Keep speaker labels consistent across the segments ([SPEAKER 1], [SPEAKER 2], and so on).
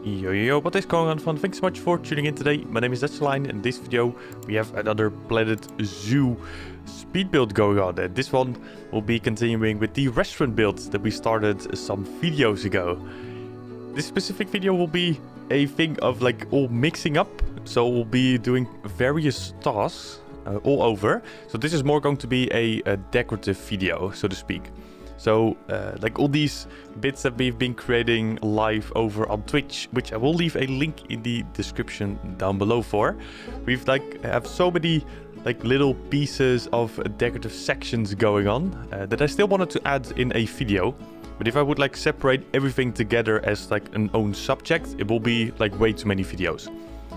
[SPEAKER 1] Yo, what is going on, fun? Thanks so much for tuning in today. My name is Line, and in this video we have another Planet Zoo speed build going on. And this one will be continuing with the restaurant build that we started some videos ago. This specific video will be a thing of like all mixing up, so we'll be doing various tasks all over. So this is more going to be a decorative video, so to speak. So, like all these bits that we've been creating live over on Twitch, which I will leave a link in the description down below for. We've have so many little pieces of decorative sections going on that I still wanted to add in a video. But if I would separate everything together as an own subject, it will be way too many videos.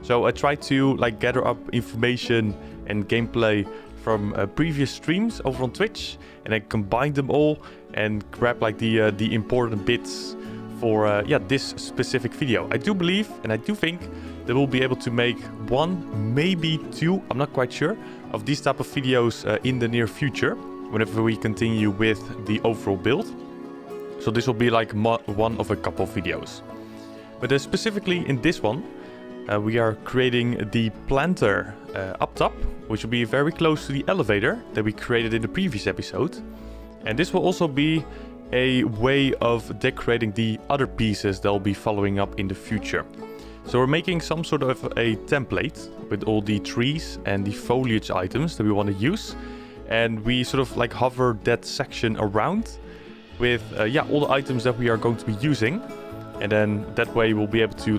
[SPEAKER 1] So I tried to gather up information and gameplay from previous streams over on Twitch, and I combined them all and grab the important bits for this specific video. I do believe and I do think that we'll be able to make one, maybe two, I'm not quite sure, of these type of videos in the near future whenever we continue with the overall build. So this will be one of a couple videos. But specifically in this one, we are creating the planter up top, which will be very close to the elevator that we created in the previous episode. And this will also be a way of decorating the other pieces that will be following up in the future. So we're making some sort of a template with all the trees and the foliage items that we want to use. And we sort of hover that section around with all the items that we are going to be using. And then that way we'll be able to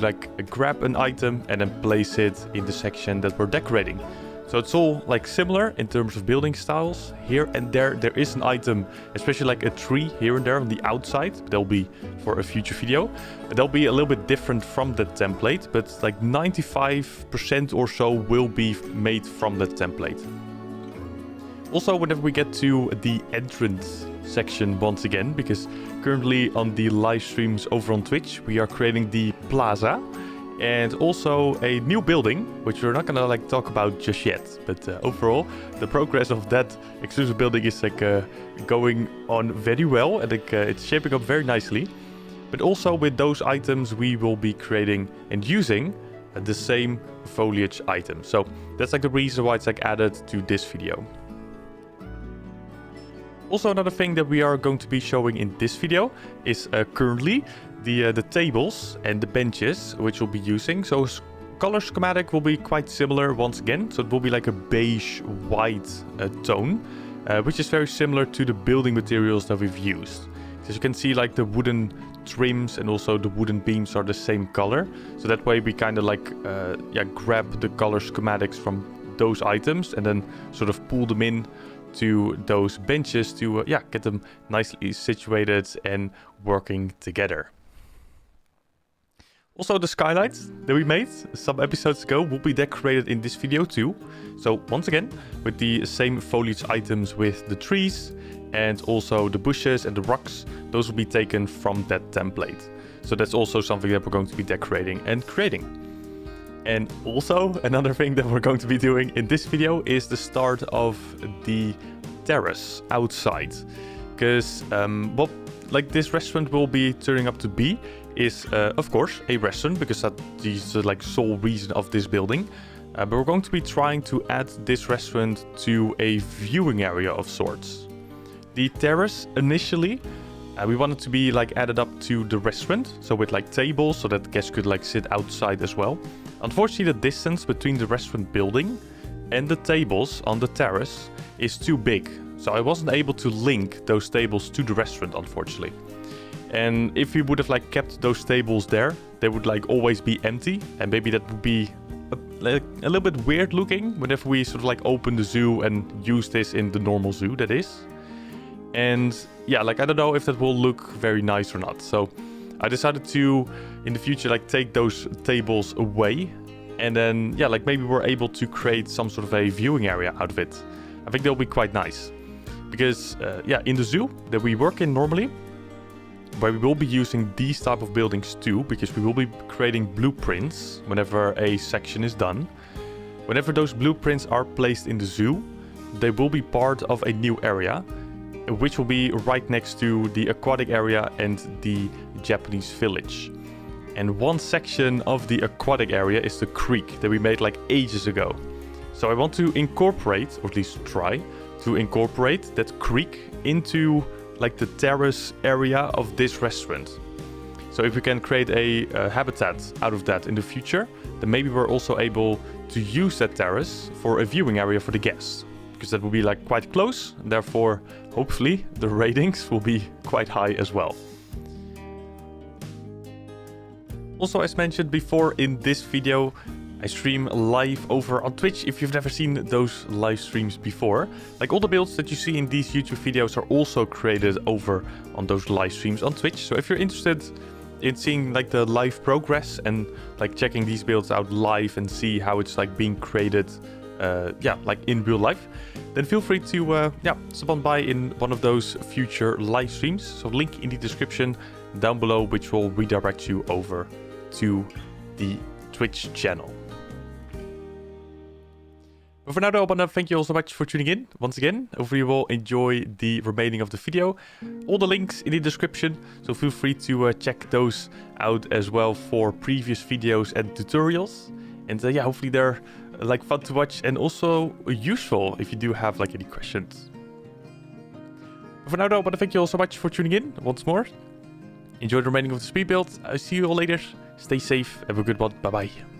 [SPEAKER 1] grab an item and then place it in the section that we're decorating. So it's all similar in terms of building styles. Here and there is an item, especially a tree here and there on the outside. That'll be for a future video. They'll be a little bit different from that template, but 95% or so will be made from that template. Also, whenever we get to the entrance section once again, because currently on the live streams over on Twitch, we are creating the plaza and also a new building, which we're not gonna talk about just yet. But overall, the progress of that exclusive building is going on very well, and it's shaping up very nicely. But also with those items, we will be creating and using the same foliage item. So that's the reason why it's added to this video. Also, another thing that we are going to be showing in this video is currently the tables and the benches which we'll be using. So color schematic will be quite similar once again. So it will be a beige white tone, which is very similar to the building materials that we've used. As you can see, the wooden trims and also the wooden beams are the same color. So that way we kind of grab the color schematics from those items and then sort of pull them in to those benches to get them nicely situated and working together. Also, the skylights that we made some episodes ago will be decorated in this video too. So once again, with the same foliage items with the trees and also the bushes and the rocks, those will be taken from that template. So that's also something that we're going to be decorating and creating. And also, another thing that we're going to be doing in this video is the start of the terrace outside. Because what this restaurant will be turning up to be is, of course, a restaurant, because that is the sole reason of this building. But we're going to be trying to add this restaurant to a viewing area of sorts. The terrace, initially, we wanted to be added up to the restaurant, so with tables, so that guests could sit outside as well. Unfortunately, the distance between the restaurant building and the tables on the terrace is too big, so I wasn't able to link those tables to the restaurant, unfortunately. And if we would have kept those tables there, they would always be empty, and maybe that would be a little bit weird looking whenever we sort of open the zoo and use this in the normal zoo, that is. And yeah, I don't know if that will look very nice or not. So I decided to, in the future, take those tables away. And then, yeah, maybe we're able to create some sort of a viewing area out of it. I think that'll be quite nice. Because, in the zoo that we work in normally, where we will be using these type of buildings too, because we will be creating blueprints whenever a section is done. Whenever those blueprints are placed in the zoo, they will be part of a new area, which will be right next to the aquatic area and the Japanese village. And one section of the aquatic area is the creek that we made like ages ago. So I want to incorporate, or at least try to incorporate that creek into like the terrace area of this restaurant. So if we can create a habitat out of that in the future, then maybe we're also able to use that terrace for a viewing area for the guests. Because that will be like quite close, and therefore hopefully the ratings will be quite high as well. Also, as mentioned before in this video, I stream live over on Twitch if you've never seen those live streams before. Like all the builds that you see in these YouTube videos are also created over on those live streams on Twitch. So if you're interested in seeing like the live progress and like checking these builds out live and see how it's like being created, like in real life, then feel free to stop on by in one of those future live streams. So link in the description down below, which will redirect you over to the Twitch channel. But for now though, I want to thank you all so much for tuning in once again. Hopefully you will enjoy the remaining of the video. All the links in the description, so feel free to check those out as well for previous videos and tutorials. And hopefully they're like fun to watch and also useful if you do have like any questions. But for now though, I want to thank you all so much for tuning in once more. Enjoy the remaining of the speed build. I'll see you all later. Stay safe. Have a good one. Bye bye.